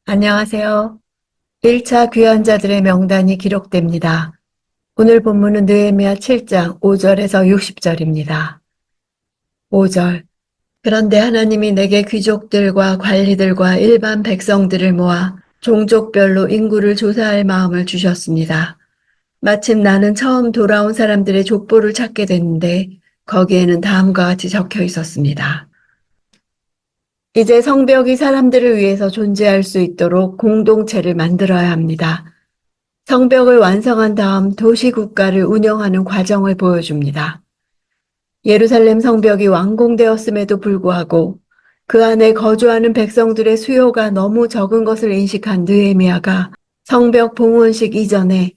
안녕하세요. 1차 귀환자들의 명단이 기록됩니다. 오늘 본문은 느헤미야 7장 5절에서 60절입니다. 5절. 그런데 하나님이 내게 귀족들과 관리들과 일반 백성들을 모아 종족별로 인구를 조사할 마음을 주셨습니다. 마침 나는 처음 돌아온 사람들의 족보를 찾게 됐는데 거기에는 다음과 같이 적혀 있었습니다. 이제 성벽이 사람들을 위해서 존재할 수 있도록 공동체를 만들어야 합니다. 성벽을 완성한 다음 도시 국가를 운영하는 과정을 보여줍니다. 예루살렘 성벽이 완공되었음에도 불구하고 그 안에 거주하는 백성들의 수요가 너무 적은 것을 인식한 느헤미야가 성벽 봉헌식 이전에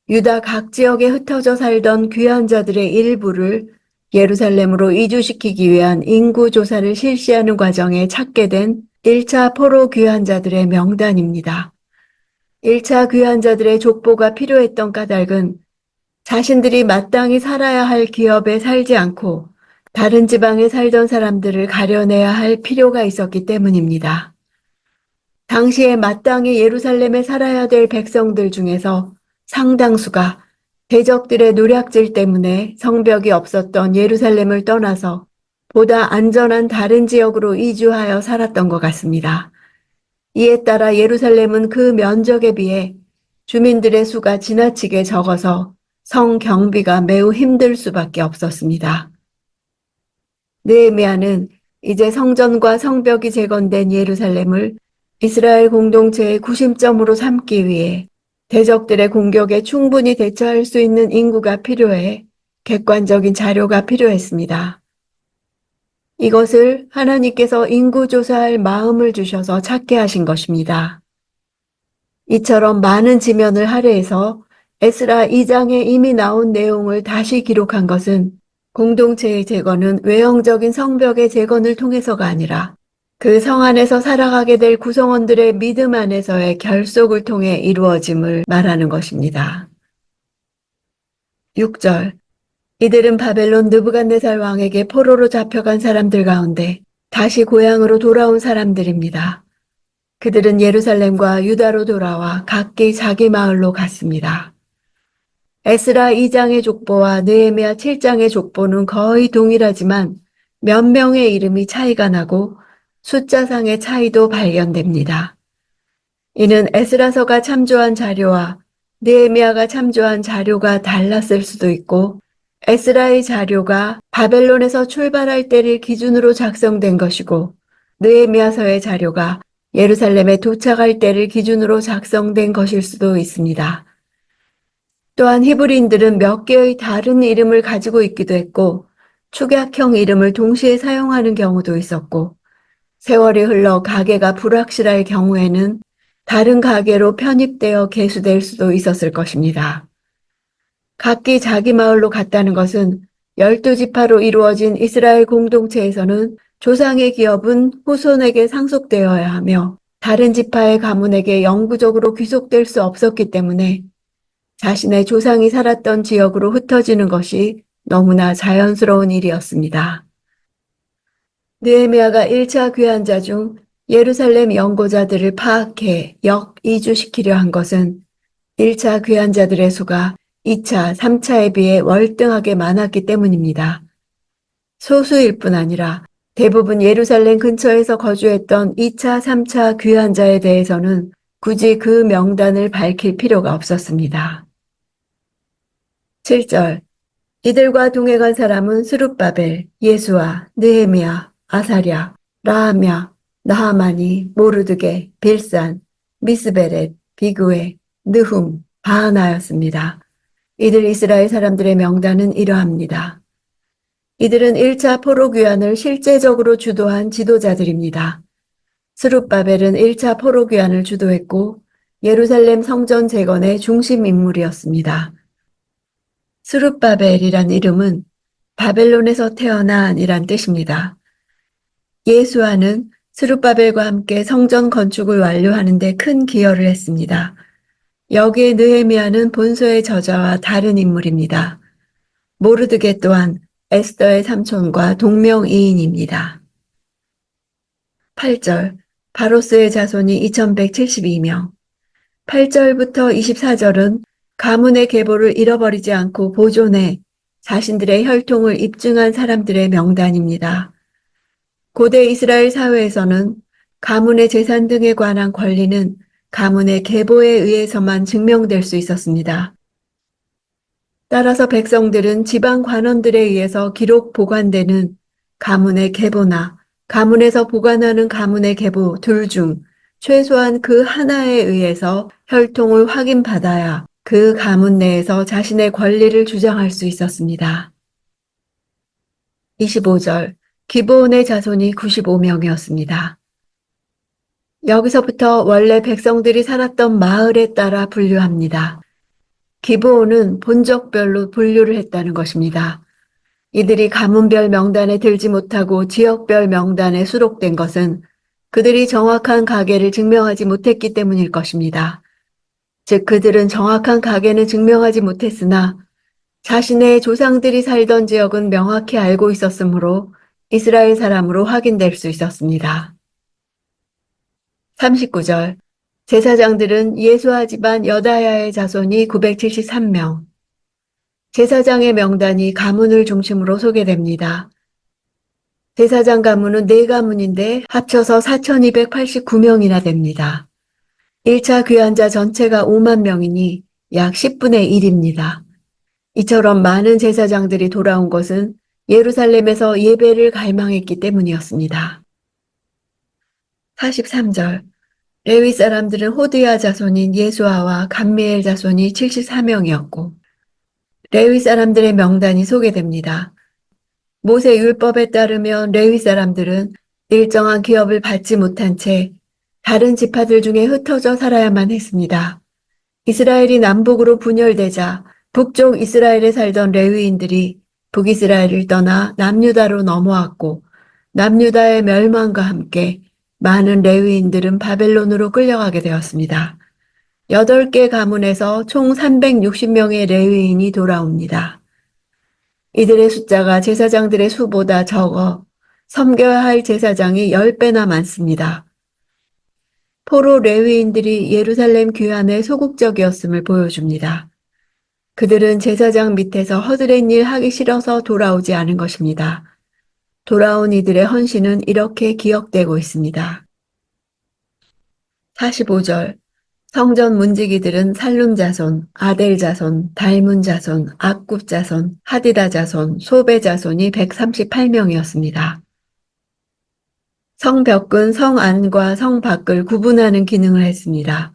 유다 각 지역에 흩어져 살던 귀환자들의 일부를 예루살렘으로 이주시키기 위한 인구 조사를 실시하는 과정에 찾게 된 1차 포로 귀환자들의 명단입니다. 1차 귀환자들의 족보가 필요했던 까닭은 자신들이 마땅히 살아야 할 기업에 살지 않고 다른 지방에 살던 사람들을 가려내야 할 필요가 있었기 때문입니다. 당시에 마땅히 예루살렘에 살아야 될 백성들 중에서 상당수가 대적들의 노략질 때문에 성벽이 없었던 예루살렘을 떠나서 보다 안전한 다른 지역으로 이주하여 살았던 것 같습니다. 이에 따라 예루살렘은 그 면적에 비해 주민들의 수가 지나치게 적어서 성 경비가 매우 힘들 수밖에 없었습니다. 느헤미야는 이제 성전과 성벽이 재건된 예루살렘을 이스라엘 공동체의 구심점으로 삼기 위해 대적들의 공격에 충분히 대처할 수 있는 인구가 필요해 객관적인 자료가 필요했습니다. 이것을 하나님께서 인구조사할 마음을 주셔서 찾게 하신 것입니다. 이처럼 많은 지면을 할애해서 에스라 2장에 이미 나온 내용을 다시 기록한 것은 공동체의 재건은 외형적인 성벽의 재건을 통해서가 아니라 그 성 안에서 살아가게 될 구성원들의 믿음 안에서의 결속을 통해 이루어짐을 말하는 것입니다. 6절. 이들은 바벨론 느부갓네살 왕에게 포로로 잡혀간 사람들 가운데 다시 고향으로 돌아온 사람들입니다. 그들은 예루살렘과 유다로 돌아와 각기 자기 마을로 갔습니다. 에스라 2장의 족보와 느헤미야 7장의 족보는 거의 동일하지만 몇 명의 이름이 차이가 나고 숫자상의 차이도 발견됩니다. 이는 에스라서가 참조한 자료와 느헤미야가 참조한 자료가 달랐을 수도 있고 에스라의 자료가 바벨론에서 출발할 때를 기준으로 작성된 것이고 느헤미야서의 자료가 예루살렘에 도착할 때를 기준으로 작성된 것일 수도 있습니다. 또한 히브리인들은 몇 개의 다른 이름을 가지고 있기도 했고 축약형 이름을 동시에 사용하는 경우도 있었고 세월이 흘러 가계가 불확실할 경우에는 다른 가계로 편입되어 계수될 수도 있었을 것입니다. 각기 자기 마을로 갔다는 것은 12지파로 이루어진 이스라엘 공동체에서는 조상의 기업은 후손에게 상속되어야 하며 다른 지파의 가문에게 영구적으로 귀속될 수 없었기 때문에 자신의 조상이 살았던 지역으로 흩어지는 것이 너무나 자연스러운 일이었습니다. 느헤미야가 1차 귀환자 중 예루살렘 연고자들을 파악해 역이주시키려 한 것은 1차 귀환자들의 수가 2차, 3차에 비해 월등하게 많았기 때문입니다. 소수일 뿐 아니라 대부분 예루살렘 근처에서 거주했던 2차, 3차 귀환자에 대해서는 굳이 그 명단을 밝힐 필요가 없었습니다. 7절. 이들과 동행한 사람은 스룹바벨, 예수아, 느헤미야, 아사랴, 라하냐, 나하마니, 모르드게, 빌산, 미스베렛, 비그웨, 느훔, 바하나였습니다. 이들 이스라엘 사람들의 명단은 이러합니다. 이들은 1차 포로 귀환을 실제적으로 주도한 지도자들입니다. 스룹바벨은 1차 포로 귀환을 주도했고 예루살렘 성전 재건의 중심 인물이었습니다. 스룹바벨이란 이름은 바벨론에서 태어난이란 뜻입니다. 예수아는 스룹바벨과 함께 성전 건축을 완료하는 데 큰 기여를 했습니다. 여기에 느헤미야는 본서의 저자와 다른 인물입니다. 모르드게 또한 에스더의 삼촌과 동명이인입니다. 8절. 바로스의 자손이 2172명. 8절부터 24절은 가문의 계보를 잃어버리지 않고 보존해 자신들의 혈통을 입증한 사람들의 명단입니다. 고대 이스라엘 사회에서는 가문의 재산 등에 관한 권리는 가문의 계보에 의해서만 증명될 수 있었습니다. 따라서 백성들은 지방 관원들에 의해서 기록 보관되는 가문의 계보나 가문에서 보관하는 가문의 계보 둘 중 최소한 그 하나에 의해서 혈통을 확인받아야 그 가문 내에서 자신의 권리를 주장할 수 있었습니다. 25절, 기브온의 자손이 95명이었습니다. 여기서부터 원래 백성들이 살았던 마을에 따라 분류합니다. 기브온은 본적별로 분류를 했다는 것입니다. 이들이 가문별 명단에 들지 못하고 지역별 명단에 수록된 것은 그들이 정확한 가계를 증명하지 못했기 때문일 것입니다. 즉 그들은 정확한 가계는 증명하지 못했으나 자신의 조상들이 살던 지역은 명확히 알고 있었으므로 이스라엘 사람으로 확인될 수 있었습니다. 39절, 제사장들은 예수아 집안 여다야의 자손이 973명. 제사장의 명단이 가문을 중심으로 소개됩니다. 제사장 가문은 4가문인데 합쳐서 4,289명이나 됩니다. 1차 귀환자 전체가 5만 명이니 약 10분의 1입니다. 이처럼 많은 제사장들이 돌아온 것은 예루살렘에서 예배를 갈망했기 때문이었습니다. 43절, 레위 사람들은 호드야 자손인 예수아와 감미엘 자손이 74명이었고 레위 사람들의 명단이 소개됩니다. 모세 율법에 따르면 레위 사람들은 일정한 기업을 받지 못한 채 다른 지파들 중에 흩어져 살아야만 했습니다. 이스라엘이 남북으로 분열되자 북쪽 이스라엘에 살던 레위인들이 북이스라엘을 떠나 남유다로 넘어왔고 남유다의 멸망과 함께 많은 레위인들은 바벨론으로 끌려가게 되었습니다. 8개 가문에서 총 360명의 레위인이 돌아옵니다. 이들의 숫자가 제사장들의 수보다 적어 섬겨야 할 제사장이 10배나 많습니다. 포로 레위인들이 예루살렘 귀환에 소극적이었음을 보여줍니다. 그들은 제사장 밑에서 허드렛 일 하기 싫어서 돌아오지 않은 것입니다. 돌아온 이들의 헌신은 이렇게 기억되고 있습니다. 45절, 성전 문지기들은 살룸 자손, 아델 자손, 달문 자손, 악굽 자손, 하디다 자손, 소베 자손이 138명이었습니다. 성벽은 성 안과 성 밖을 구분하는 기능을 했습니다.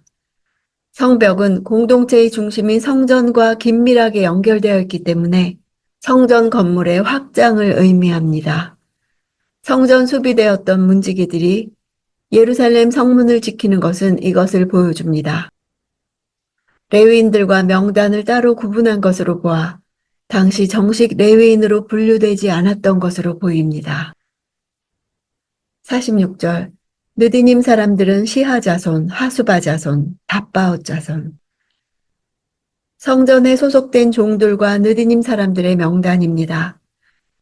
성벽은 공동체의 중심인 성전과 긴밀하게 연결되어 있기 때문에 성전 건물의 확장을 의미합니다. 성전 수비되었던 문지기들이 예루살렘 성문을 지키는 것은 이것을 보여줍니다. 레위인들과 명단을 따로 구분한 것으로 보아 당시 정식 레위인으로 분류되지 않았던 것으로 보입니다. 46절, 느디님 사람들은 시하 자손, 하수바 자손, 답바옷 자손. 성전에 소속된 종들과 느디님 사람들의 명단입니다.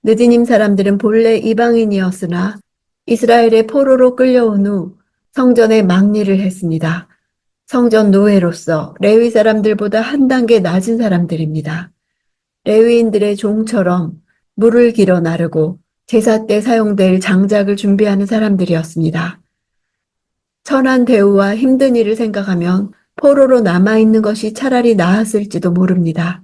느디님 사람들은 본래 이방인이었으나 이스라엘의 포로로 끌려온 후 성전에 막리를 했습니다. 성전 노예로서 레위 사람들보다 한 단계 낮은 사람들입니다. 레위인들의 종처럼 물을 길어 나르고 제사 때 사용될 장작을 준비하는 사람들이었습니다. 천한 대우와 힘든 일을 생각하면 포로로 남아있는 것이 차라리 나았을지도 모릅니다.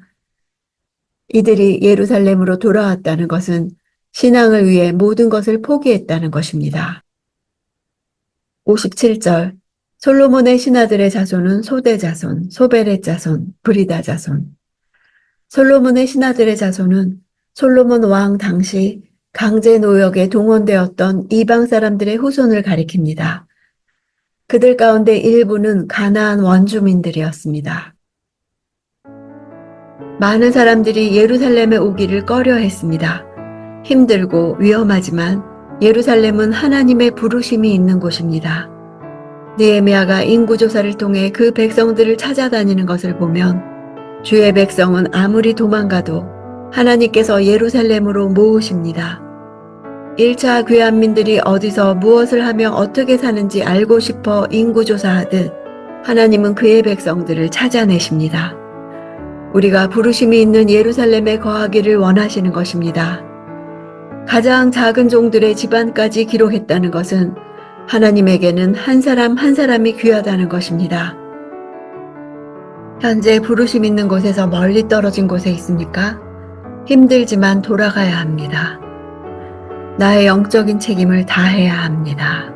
이들이 예루살렘으로 돌아왔다는 것은 신앙을 위해 모든 것을 포기했다는 것입니다. 57절, 솔로몬의 신하들의 자손은 소대 자손, 소베렛 자손, 브리다 자손. 솔로몬의 신하들의 자손은 솔로몬 왕 당시 강제 노역에 동원되었던 이방 사람들의 후손을 가리킵니다. 그들 가운데 일부는 가나안 원주민들이었습니다. 많은 사람들이 예루살렘에 오기를 꺼려했습니다. 힘들고 위험하지만 예루살렘은 하나님의 부르심이 있는 곳입니다. 느헤미야가 인구조사를 통해 그 백성들을 찾아다니는 것을 보면 주의 백성은 아무리 도망가도 하나님께서 예루살렘으로 모으십니다. 1차 귀환민들이 어디서 무엇을 하며 어떻게 사는지 알고 싶어 인구조사하듯 하나님은 그의 백성들을 찾아내십니다. 우리가 부르심이 있는 예루살렘에 거하기를 원하시는 것입니다. 가장 작은 종들의 집안까지 기록했다는 것은 하나님에게는 한 사람 한 사람이 귀하다는 것입니다. 현재 부르심 있는 곳에서 멀리 떨어진 곳에 있습니까? 힘들지만 돌아가야 합니다. 나의 영적인 책임을 다해야 합니다.